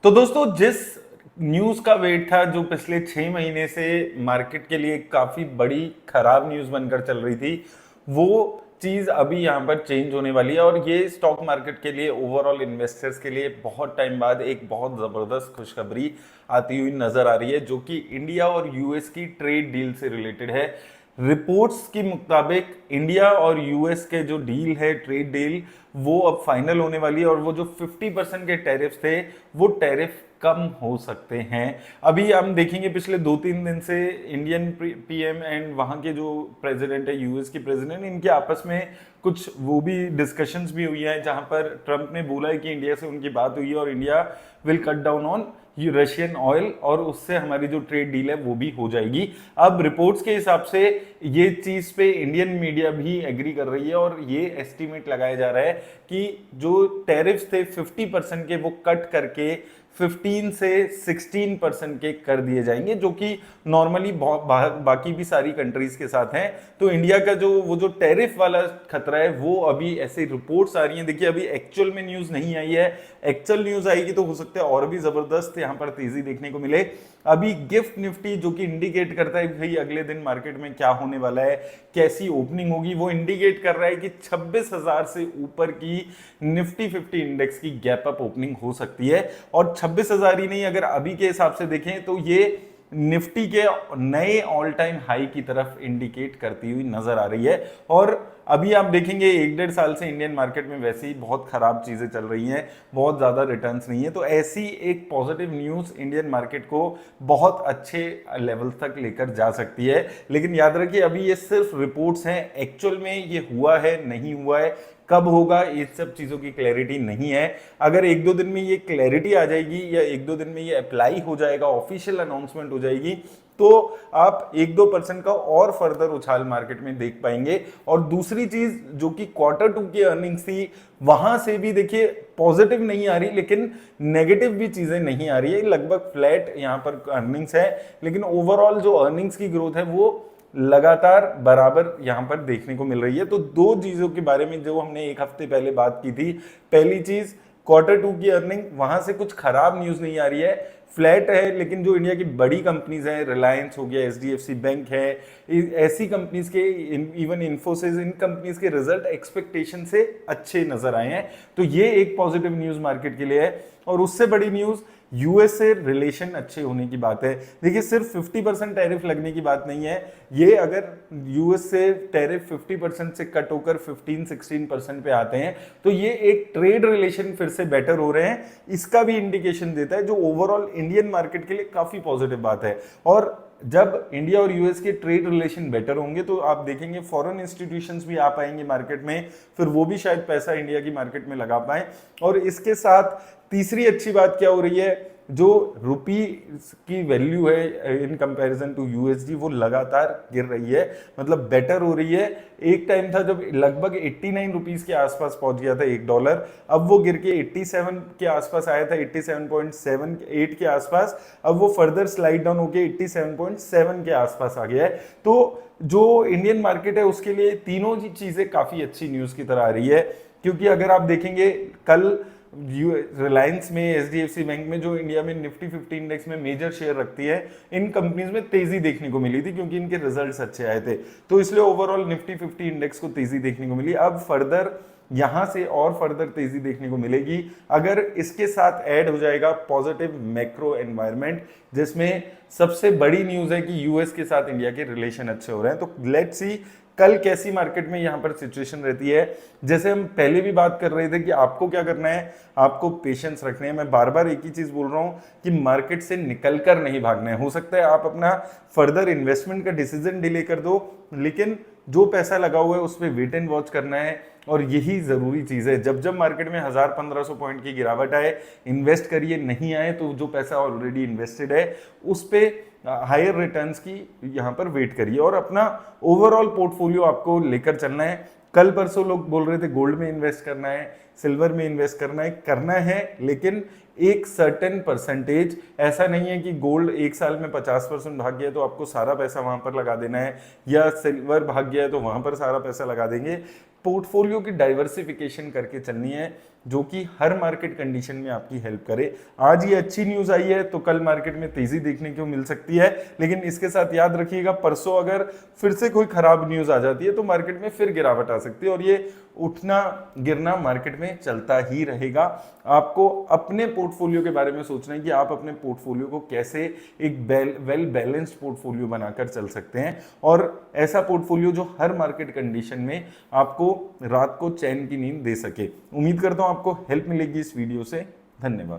तो दोस्तों जिस न्यूज का वेट था जो पिछले 6 महीने से मार्केट के लिए काफी बड़ी खराब न्यूज बनकर चल रही थी, वो चीज अभी यहाँ पर चेंज होने वाली है। और ये स्टॉक मार्केट के लिए, ओवरऑल इन्वेस्टर्स के लिए बहुत टाइम बाद एक बहुत जबरदस्त खुशखबरी आती हुई नजर आ रही है, जो कि इंडिया और यूएस की ट्रेड डील से रिलेटेड है। रिपोर्ट्स के मुताबिक इंडिया और यूएस के जो डील है, ट्रेड डील, वो अब फाइनल होने वाली है। और वो जो 50% के टैरिफ थे, वो टैरिफ कम हो सकते हैं। अभी हम देखेंगे पिछले 2-3 दिन से इंडियन पीएम एंड वहां के जो प्रेसिडेंट है, यूएस की प्रेसिडेंट, इनके आपस में कुछ वो भी डिस्कशंस भी हुई हैं, जहां पर ट्रंप ने बोला है कि इंडिया से उनकी बात हुई है और India will cut down on Russian oil, और उससे हमारी जो ट्रेड डील है वो भी हो जाएगी। अब रिपोर्ट्स के हिसाब से ये चीज पे इंडियन मीडिया भी एग्री कर रही है, और ये एस्टिमेट लगाया जा रहा है कि जो टैरिफ्स थे 50% के, वो कट करके 15 से 16% के कर दिए जाएंगे, जो कि नॉर्मली बाकी भी सारी कंट्रीज के साथ हैं। तो इंडिया का जो टैरिफ वाला खतरा है, वो अभी ऐसे रिपोर्ट्स आ रही हैं। देखिए, अभी एक्चुअल में न्यूज नहीं आई है, एक्चुअल न्यूज आएगी तो हो सकता है और भी जबरदस्त यहाँ पर तेजी देखने को मिले। अभी गिफ्ट निफ्टी, जो कि इंडिकेट करता है भाई अगले दिन मार्केट में क्या होने वाला है, कैसी ओपनिंग होगी, वो इंडिकेट कर रहा है कि 26,000 से ऊपर की निफ्टी 50 इंडेक्स की गैप अप ओपनिंग हो सकती है। और 26,000 ही नहीं, अगर अभी के हिसाब से देखें तो ये निफ्टी के नए ऑल टाइम हाई की तरफ इंडिकेट करती हुई नजर आ रही है। और अभी आप देखेंगे 1-1.5 साल से इंडियन मार्केट में वैसे ही बहुत खराब चीजें चल रही हैं, बहुत ज्यादा रिटर्न्स नहीं है। तो ऐसी एक पॉजिटिव न्यूज इंडियन मार्केट को बहुत अच्छे लेवल तक लेकर जा सकती है। लेकिन याद रखिए, अभी ये सिर्फ रिपोर्ट्स हैं, एक्चुअल में ये हुआ है नहीं हुआ है, कब होगा, ये सब चीजों की क्लैरिटी नहीं है। अगर 1-2 दिन में ये क्लैरिटी आ जाएगी, या 1-2 दिन में ये अप्लाई हो जाएगा, ऑफिशियल अनाउंसमेंट हो जाएगी, तो आप 1-2% का और फर्दर उछाल मार्केट में देख पाएंगे। और दूसरी चीज, जो कि Q2 की अर्निंग्स थी, वहां से भी देखिए पॉजिटिव नहीं आ रही, लेकिन नेगेटिव भी चीजें नहीं आ रही है। लगभग फ्लैट यहां पर अर्निंग्स है, लेकिन ओवरऑल जो अर्निंग्स की ग्रोथ है वो लगातार बराबर यहां पर देखने को मिल रही है। तो दो चीजों के बारे में जो हमने एक हफ्ते पहले बात की थी, पहली चीज Q2 की अर्निंग, वहां से कुछ खराब न्यूज नहीं आ रही है, फ्लैट है। लेकिन जो इंडिया की बड़ी कंपनीज हैं, रिलायंस हो गया, एचडीएफसी बैंक है, ऐसी कंपनीज के, इवन इन्फोसिस, इन कंपनीज के रिजल्ट एक्सपेक्टेशन से अच्छे नजर आए हैं। तो ये एक पॉजिटिव न्यूज मार्केट के लिए है। और उससे बड़ी न्यूज यूएस से रिलेशन अच्छे होने की बात है। देखिए, सिर्फ 50% टैरिफ लगने की बात नहीं है, ये अगर यूएस से टैरिफ 50% से कट होकर 15-16% पे आते हैं, तो ये एक ट्रेड रिलेशन फिर से बेटर हो रहे हैं, इसका भी इंडिकेशन देता है, जो ओवरऑल इंडियन मार्केट के लिए काफी पॉजिटिव बात है। और जब इंडिया और यूएस के ट्रेड रिलेशन बेटर होंगे, तो आप देखेंगे फॉरेन इंस्टीट्यूशंस भी आ पाएंगे मार्केट में, फिर वो भी शायद पैसा इंडिया की मार्केट में लगा पाए। और इसके साथ तीसरी अच्छी बात क्या हो रही है, जो रुपी की वैल्यू है इन कंपैरिजन टू यूएसडी, वो लगातार गिर रही है, मतलब बेटर हो रही है। एक टाइम था जब लगभग 89 रुपीस के आसपास पहुंच गया था $1, अब वो गिर के 87 के आसपास आया था, 87.78 के आसपास। अब वो फर्दर स्लाइड डाउन होकर 87.7 के आसपास आ गया है। तो जो इंडियन मार्केट है उसके लिए तीनों चीजें काफी अच्छी न्यूज की तरह आ रही है। क्योंकि अगर आप देखेंगे, कल रिलायंस में, एचडीएफसी बैंक में, जो इंडिया में निफ्टी 50 इंडेक्स में मेजर शेयर रखती है, इन कंपनीज में तेजी देखने को मिली थी, क्योंकि इनके रिजल्ट्स अच्छे आए थे। तो इसलिए ओवरऑल निफ्टी 50 इंडेक्स को तेजी देखने को मिली। अब फर्दर यहां से और फर्दर तेजी देखने को मिलेगी, अगर इसके साथ ऐड हो जाएगा पॉजिटिव मैक्रो एनवायरनमेंट, जिसमें सबसे बड़ी न्यूज है कि यूएस के साथ इंडिया के रिलेशन अच्छे हो रहे हैं। तो लेट्स सी कल कैसी मार्केट में यहां पर सिचुएशन रहती है। जैसे हम पहले भी बात कर रहे थे कि आपको क्या करना है, आपको पेशेंस रखने हैं। मैं बार बार एक ही चीज बोल रहा हूं कि मार्केट से निकलकर नहीं भागना है। हो सकता है आप अपना फर्दर इन्वेस्टमेंट का डिसीजन डिले कर दो, लेकिन जो पैसा लगा हुआ है उस पर वेट एंड वॉच करना है। और यही जरूरी चीज है, जब जब मार्केट में 1000-1500 पॉइंट की गिरावट आए, इन्वेस्ट करिए, नहीं आए तो जो पैसा ऑलरेडी इन्वेस्टेड है उस पे हायर रिटर्न्स की यहां पर वेट करिए, और अपना ओवरऑल पोर्टफोलियो आपको लेकर चलना है। कल परसों लोग बोल रहे थे गोल्ड में इन्वेस्ट करना है, सिल्वर में इन्वेस्ट करना है, लेकिन एक सर्टेन परसेंटेज। ऐसा नहीं है कि गोल्ड एक साल में 50% भाग गया तो आपको सारा पैसा वहां पर लगा देना है, या सिल्वर भाग गया है तो वहां पर सारा पैसा लगा देंगे। पोर्टफोलियो की डाइवर्सिफिकेशन करके चलनी है। जो कि हर मार्केट कंडीशन में आपकी हेल्प करे। आज ये अच्छी न्यूज आई है तो कल मार्केट में तेजी देखने को मिल सकती है, लेकिन इसके साथ याद रखिएगा परसों अगर फिर से कोई खराब न्यूज आ जाती है तो मार्केट में फिर गिरावट आ सकती है और ये उठना गिरना मार्केट में चलता ही रहेगा। आपको अपने पोर्टफोलियो के बारे में सोचना है कि आप अपने पोर्टफोलियो को कैसे एक वेल बैलेंस्ड पोर्टफोलियो बनाकर चल सकते हैं, और ऐसा पोर्टफोलियो जो हर मार्केट कंडीशन में आपको रात को चैन की नींद दे सके। उम्मीद करता हूं आपको हेल्प मिलेगी इस वीडियो से। धन्यवाद।